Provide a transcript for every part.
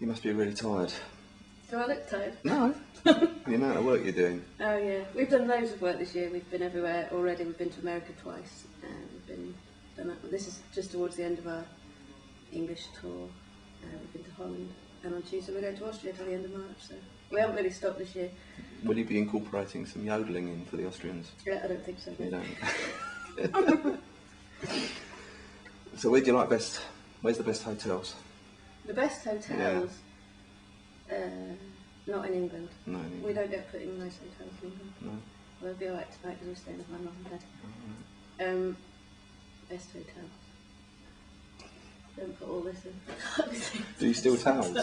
You must be really tired. Do I look tired? No. The amount of work you're doing. Oh yeah, we've done loads of work this year. We've been everywhere already. We've been to America twice, and done that. This is just towards the end of our English tour. We've been to Holland, and on Tuesday we're going to Austria till the end of March. So we haven't really stopped this year. Will you be incorporating some yodelling in for the Austrians? Yeah, I don't think so. You don't. So where do you like best? Where's the best hotels? The best hotels? Yeah. Not in England. No. We don't get put in nice hotels in England. No. We'll be alright tonight because we're staying with my mum and dad. Alright. Best hotels. Don't put all this in. Do you steal towels?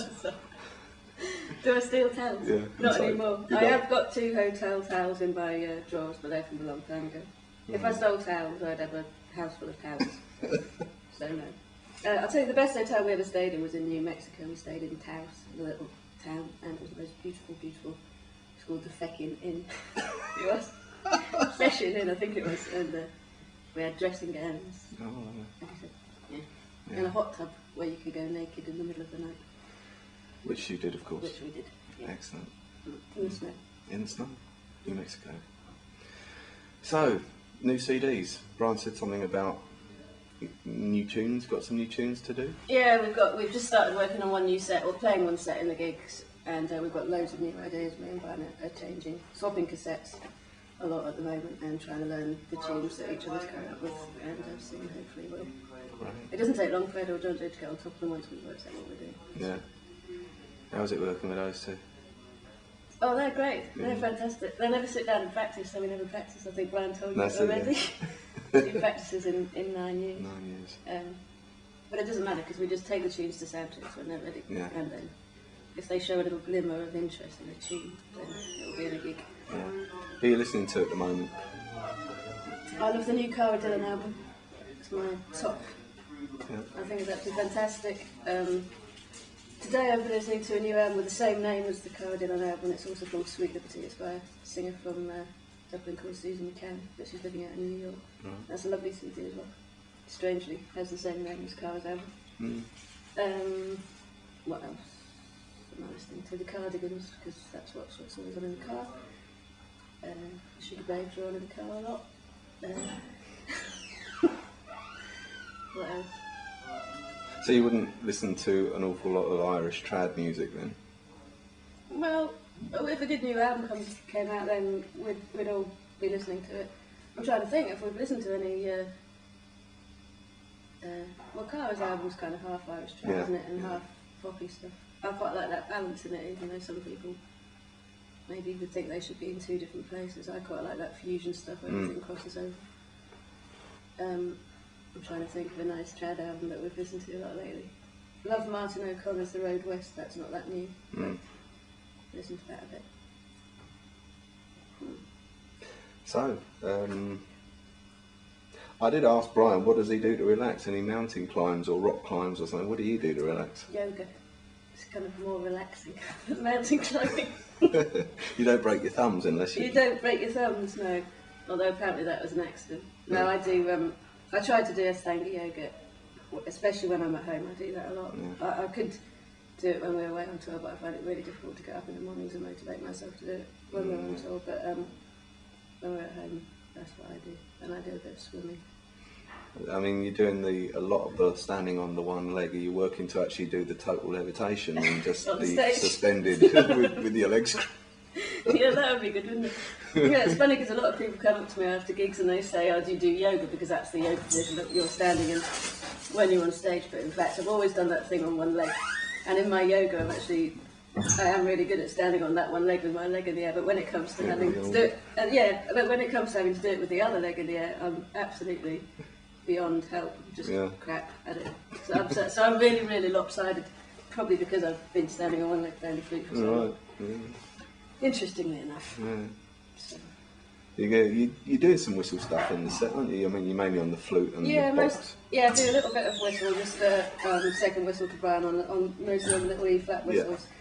Do I steal towels? Yeah. Not anymore. I have got 2 hotel towels in my drawers, but they're from a long time ago. If I stole towels, I'd have a house full of towels. So no. I'll tell you, the best hotel we ever stayed in was in New Mexico. We stayed in Taos, a little town, and it was the most beautiful, beautiful. It's called the Feckin Inn. It was. Feckin Inn, I think it was. And we had dressing gowns. Oh, Like I said, yeah. And a hot tub where you could go naked in the middle of the night. which you did, of course. Which we did. Yeah. Excellent. In the snow. In the snow, New Mexico. So, new CDs. Brian said something about new tunes. Got some new tunes to do? Yeah, we've just started working on one new set, or playing one set in the gigs, and we've got loads of new ideas. Me and Brian are changing, swapping cassettes a lot at the moment, and trying to learn the tunes that each of us come up with, and sing hopefully well. Right. It doesn't take long for Ed or John to get on top of them once we've worked out what we're doing. Yeah. How's it working with those two? Oh, they're great. Yeah. They're fantastic. They never sit down and practice, so we never practice. I think Brian told you That's already. it, He practices in 9 years. 9 years. But it doesn't matter because we just take the tunes to sound checks when they're ready. Yeah. And then if they show a little glimmer of interest in the tune, then it'll be in a gig. Yeah. Who are you listening to at the moment? I love the new KWL album. It's my top. Yeah. I think it's actually fantastic. Today I've been listening to a new album with the same name as the KWL album. It's also called Sweet Liberty. It's by a singer from Dublin called Susan McCann, but she's living out in New York. Right. That's a lovely CD as well. Strangely, has the same name as Cara's album. Mm. What else am I listening to? The Cardigans, because that's what's always on in the car. Sugar Babes are on in the car a lot. What else? So you wouldn't listen to an awful lot of Irish trad music then? Well, if a good new album came out, then we'd all be listening to it. I'm trying to think if we've listened to any. Well, Cara's album's kind of half Irish trad, Yeah. isn't it, and half poppy stuff. I quite like that balance in it, even though some people maybe would think they should be in 2 different places. I quite like that fusion stuff where everything crosses over. I'm trying to think of a nice trad album that we've listened to a lot lately. Love Martin O'Connor's The Road West. That's not that new. Listen to that a bit. So, I did ask Brian, what does he do to relax? Any mountain climbs or rock climbs or something? What do you do to relax? Yoga. It's kind of more relaxing than mountain climbing. You don't break your thumbs unless you... You don't break your thumbs, no. Although apparently that was an accident. No, I do. I try to do Ashtanga yoga, especially when I'm at home. I do that a lot. Yeah. I could do it when we're away on tour, but I find it really difficult to get up in the mornings and motivate myself to do it when we're on tour. But when we're at home, that's what I do. And I do a bit of swimming. I mean, you're doing a lot of the standing on the one leg. Are you working to actually do the total levitation and just be suspended with your legs? Yeah, that would be good, wouldn't it? Yeah, it's funny because a lot of people come up to me after gigs and they say, "Oh, do you do yoga?" Because that's the yoga position that you're standing in when you're on stage. But in fact, I've always done that thing on one leg. And in my yoga, I am really good at standing on that one leg with my leg in the air. But when it comes to having to do it, but when it comes to having to do it with the other leg in the air, I'm absolutely beyond help. I'm just crap at it. So I'm really, really lopsided. Probably because I've been standing on one leg fairly frequently for so long. Yeah. Interestingly enough. Yeah. So. You're doing some whistle stuff in the set, aren't you? I mean, you're mainly on the flute and the box. I do a little bit of whistle, just second whistle to Brian on mostly on little E-flat whistles. Yeah.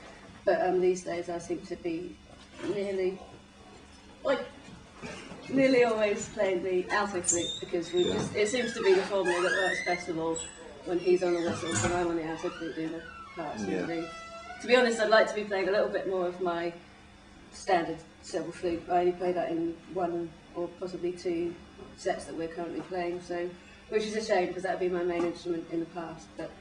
But these days I seem to be nearly always playing the alto flute because it seems to be the formula that works best of all when he's on the whistles and I'm on the alto flute doing the parts underneath. To be honest, I'd like to be playing a little bit more of my standard silver flute. I only play that in one or possibly two sets that we're currently playing, so which is a shame because that would be my main instrument in the past. But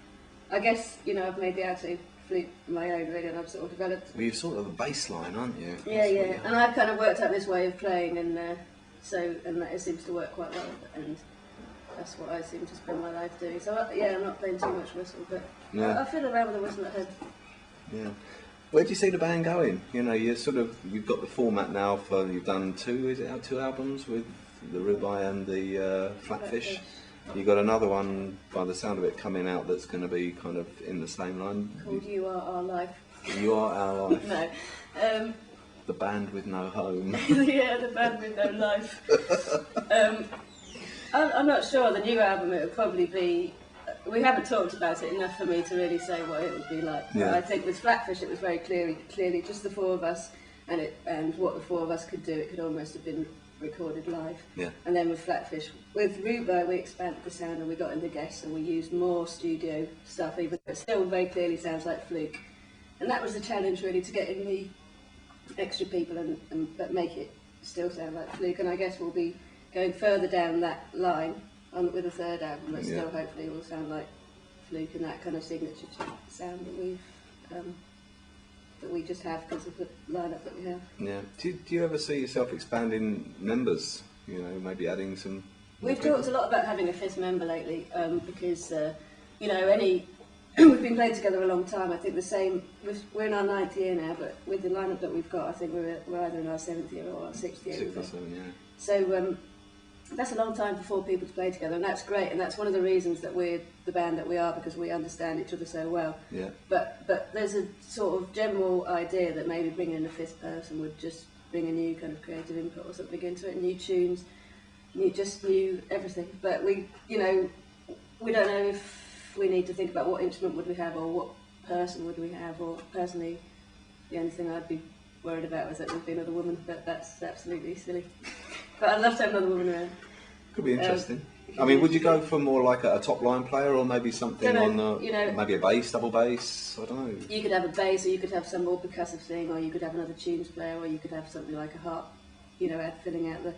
I guess, you know, I've made the alto flute my own really, and I've sort of developed. Well, you're sort of the bass line, aren't you? Yeah, yeah. And I've kind of worked out this way of playing, and and that it seems to work quite well, and that's what I seem to spend my life doing. So yeah, I'm not playing too much whistle, but I fiddle around with a whistle at home. Yeah. Where do you see the band going? You know, you've got the format now for, you've done two albums with the Ribeye and the Flatfish. You've got another one, by the sound of it, coming out that's going to be kind of in the same line. Called You Are Our Life. You Are Our Life. No. The band with no home. Yeah, the band with no life. I'm not sure. The new album, it would probably be. We haven't talked about it enough for me to really say what it would be like. Yeah. I think with Flatfish, it was very clearly just the four of us, and what the four of us could do. It could almost have been recorded live. Yeah. And then with Flatfish, with Ribeye, we expanded the sound and we got into guests and we used more studio stuff, even though it still very clearly sounds like Fluke. And that was the challenge really, to get in the extra people but make it still sound like Fluke. And I guess we'll be going further down that line with a third album that still hopefully will sound like Fluke, and that kind of signature sound that we just have because of the lineup that we have. Yeah. Do you ever see yourself expanding members? You know, maybe adding some. We've talked a lot about having a fifth member lately because you know, we've been playing together a long time. I think the same. We're in our 9th year now, but with the lineup that we've got, I think we're either in our 7th year or our 6th year. 6 or 7, yeah. So that's a long time for 4 people to play together, and that's great. And that's one of the reasons that we're the band that we are, because we understand each other so well. Yeah. But there's a sort of general idea that maybe bringing in a fifth person would just bring a new kind of creative input or something into it, new tunes, new everything. But we don't know if we need to think about what instrument would we have or what person would we have. Or personally, the only thing I'd be worried about was that there'd be another woman, but that's absolutely silly. But I'd love to have another woman around. Could be interesting. I mean, would you go for more like a top line player, or maybe something maybe a bass, double bass? I don't know. You could have a bass, or you could have some more percussive thing, or you could have another tunes player, or you could have something like a harp, filling out the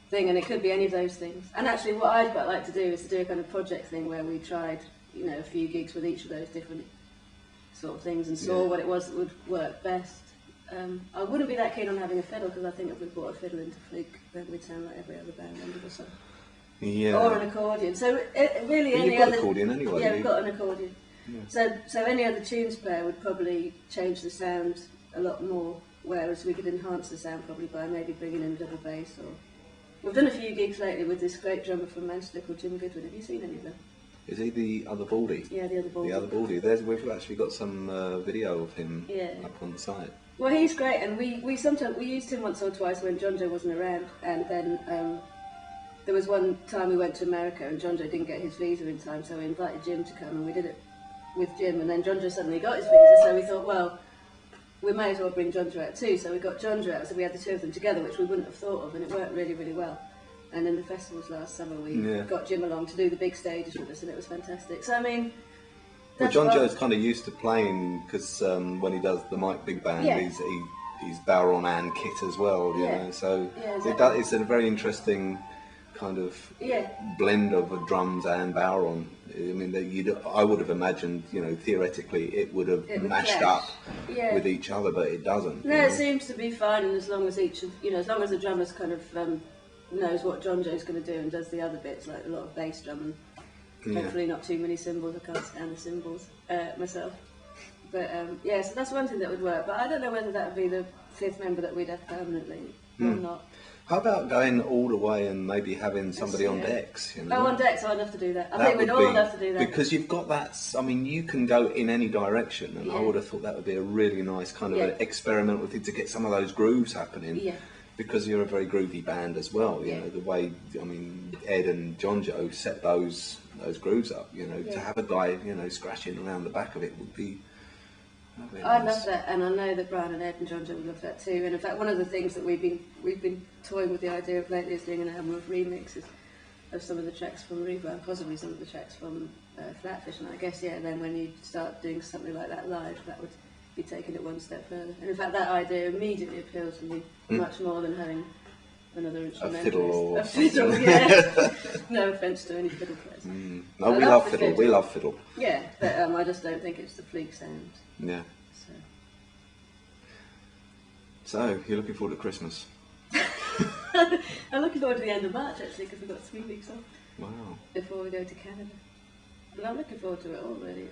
thing, and it could be any of those things. And actually, what I'd quite like to do is to do a kind of project thing where we tried, a few gigs with each of those different sort of things and saw what it was that would work best. I wouldn't be that keen on having a fiddle, because I think if we brought a fiddle into Fluke, then we'd sound like every other band member or something. Yeah. Or an accordion. So really, but any you've got other accordion anyway. Yeah, we've got an accordion. Yeah. So any other tunes player would probably change the sound a lot more, whereas we could enhance the sound probably by maybe bringing in double bass. Or we've done a few gigs lately with this great drummer from Manchester called Jim Goodwin. Have you seen any of them? Is he the other Baldy? Yeah, the other Baldy. The other Baldy. We've actually got some video of him up on the site. Well, he's great, and we sometimes used him once or twice when John Joe wasn't around, and then there was one time we went to America and John Joe didn't get his visa in time, so we invited Jim to come, and we did it with Jim, and then John Joe suddenly got his visa, so we thought, well, we may as well bring John Joe out too, so we got John Joe out, so we had the two of them together, which we wouldn't have thought of, and it worked really, really well. And in the festivals last summer, we got Jim along to do the big stages with us, and it was fantastic. So, I mean... Well, John Joe's kind of used to playing, because when he does the Mike Big Band, he's Bowron and kit as well, you know. So exactly. It's a very interesting kind of blend of drums and Bowron. I mean, I would have imagined, theoretically, it would have mashed up with each other, but it doesn't. No, it seems to be fine, and as long as as long as the drummer's kind of knows what John Joe's going to do and does the other bits, like a lot of bass drum and hopefully not too many cymbals. I can't stand the cymbals myself. But so that's one thing that would work. But I don't know whether that would be the fifth member that we'd have permanently or not. How about going all the way and maybe having somebody on decks? Oh, on decks, I'd love to do that. I think we'd all love to do that. Because you've got that, I mean, you can go in any direction, and I would have thought that would be a really nice kind of an experimental thing to get some of those grooves happening. Yeah. Because you're a very groovy band as well, you know, the way, Ed and John Joe set those grooves up, to have a guy, scratching around the back of it would be nice. I'd love that, and I know that Brian and Ed and John Joe would love that too. And in fact, one of the things that we've been toying with the idea of lately is doing an album of remixes of some of the tracks from Reba and possibly some of the tracks from Flatfish. And I guess, then when you start doing something like that live, that would be taking it one step further. And in fact, that idea immediately appeals to me much more than having another instrumentalist. A fiddle or something. Yeah. No offence to any fiddle players. No, we love fiddle. We love fiddle. Yeah, but I just don't think it's the Fluke sound. Yeah. So you're looking forward to Christmas? I'm looking forward to the end of March actually, because we've got 3 weeks off. Wow. Before we go to Canada. But I'm looking forward to it all really.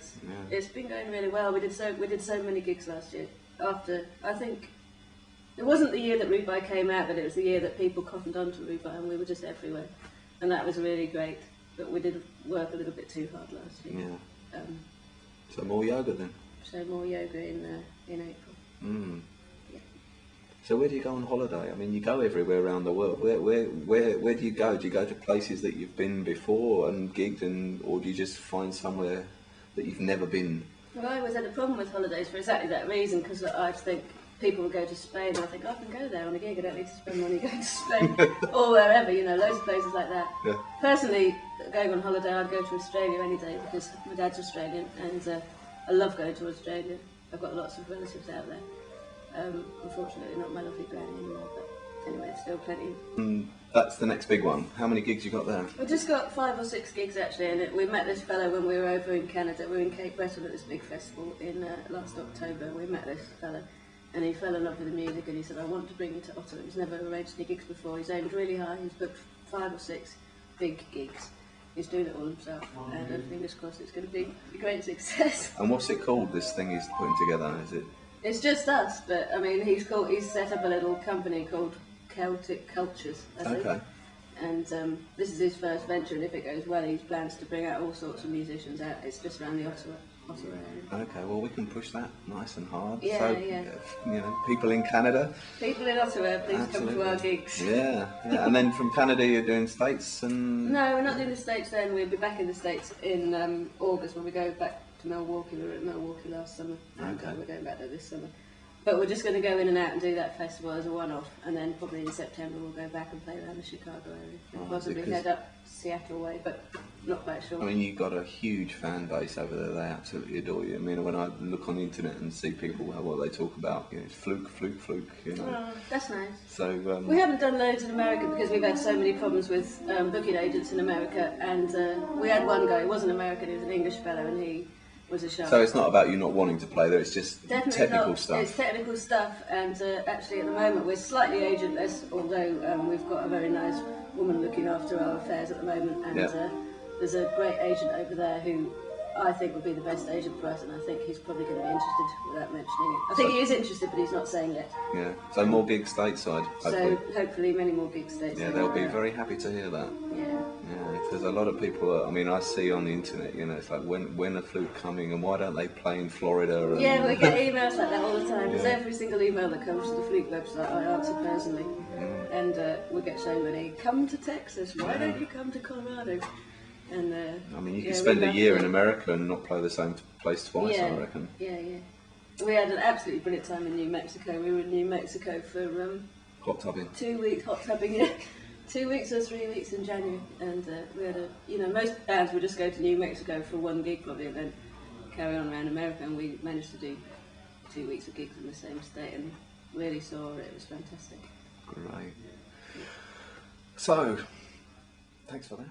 It's been going really well. We did so many gigs last year. After, I think, it wasn't the year that Rubai came out, but it was the year that people cottoned on to Rubai, and we were just everywhere. And that was really great. But we did work a little bit too hard last year. Yeah. So more yoga then? So more yoga in April. Yeah. So where do you go on holiday? I mean, you go everywhere around the world. Where do you go? Do you go to places that you've been before and gigged, or do you just find somewhere that you've never been? Well, I always had a problem with holidays for exactly that reason, because I think people will go to Spain, and I think, I can go there on a gig, I don't need to spend money going to Spain, or wherever, loads of places like that. Yeah. Personally, going on holiday, I'd go to Australia any day, because my dad's Australian, and I love going to Australia. I've got lots of relatives out there. Unfortunately, not my lovely granny anymore, but anyway, still plenty. That's the next big one. How many gigs you got there? We've just got 5 or 6 gigs actually, and we met this fellow when we were over in Canada. We were in Cape Breton at this big festival in last October. We met this fellow, and he fell in love with the music, and he said, I want to bring you to Ottawa. He's never arranged any gigs before. He's aimed really high. He's booked 5 or 6 big gigs. He's doing it all himself, and fingers crossed it's going to be a great success. And what's it called, this thing he's putting together? Is it? It's just us, but I mean, he's set up a little company called Celtic Cultures, I think. Okay. And this is his first venture, and if it goes well, he plans to bring out all sorts of musicians out. It's just around the Ottawa area. Okay, well, we can push that nice and hard. Yeah, so, yeah. People in Canada. People in Ottawa, please Absolutely. come to our gigs. Yeah. And then from Canada, you're doing States and. No, we're not doing the States then. We'll be back in the States in August when we go back to Milwaukee. We were at Milwaukee last summer. Okay. We're going back there this summer. But we're just going to go in and out and do that festival as a one-off, and then probably in September we'll go back and play around the Chicago area, and possibly head up Seattle way, but not quite sure. I mean, you've got a huge fan base over there. They absolutely adore you. I mean, when I look on the internet and see people what they talk about, it's fluke. Oh, that's nice. So we haven't done loads in America because we've had so many problems with booking agents in America, and we had one guy. He wasn't American. He was an English fellow, and he was a shark. So it's not about you not wanting to play there, it's just Definitely technical not. stuff. It's technical stuff, and actually at the moment we're slightly agentless, although we've got a very nice woman looking after our affairs at the moment, and there's a great agent over there who I think would be the best agent for us, and I think he's probably going to be interested without mentioning it. I think he is interested, but he's not saying yet. Yeah, so more gigs stateside, hopefully. So hopefully many more gigs stateside. Yeah, they'll be very happy to hear that. Yeah. Yeah, there's a lot of people, I mean, I see on the internet, it's like, when are Fluke coming and why don't they play in Florida? And Yeah, we get emails like that all the time. There's every single email that comes to the Fluke website I answer personally. And we get so many, come to Texas, why don't you come to Colorado? And I mean, you can spend a year in America and not play the same place twice, I reckon. Yeah. We had an absolutely brilliant time in New Mexico. We were in New Mexico for Hot tubbing. 2 weeks, hot tubbing, yeah. 2 weeks or 3 weeks in January, and we had most bands would just go to New Mexico for one gig probably, and then carry on around America, and we managed to do 2 weeks of gigs in the same state, and really saw it. It was fantastic. Great. So, thanks for that.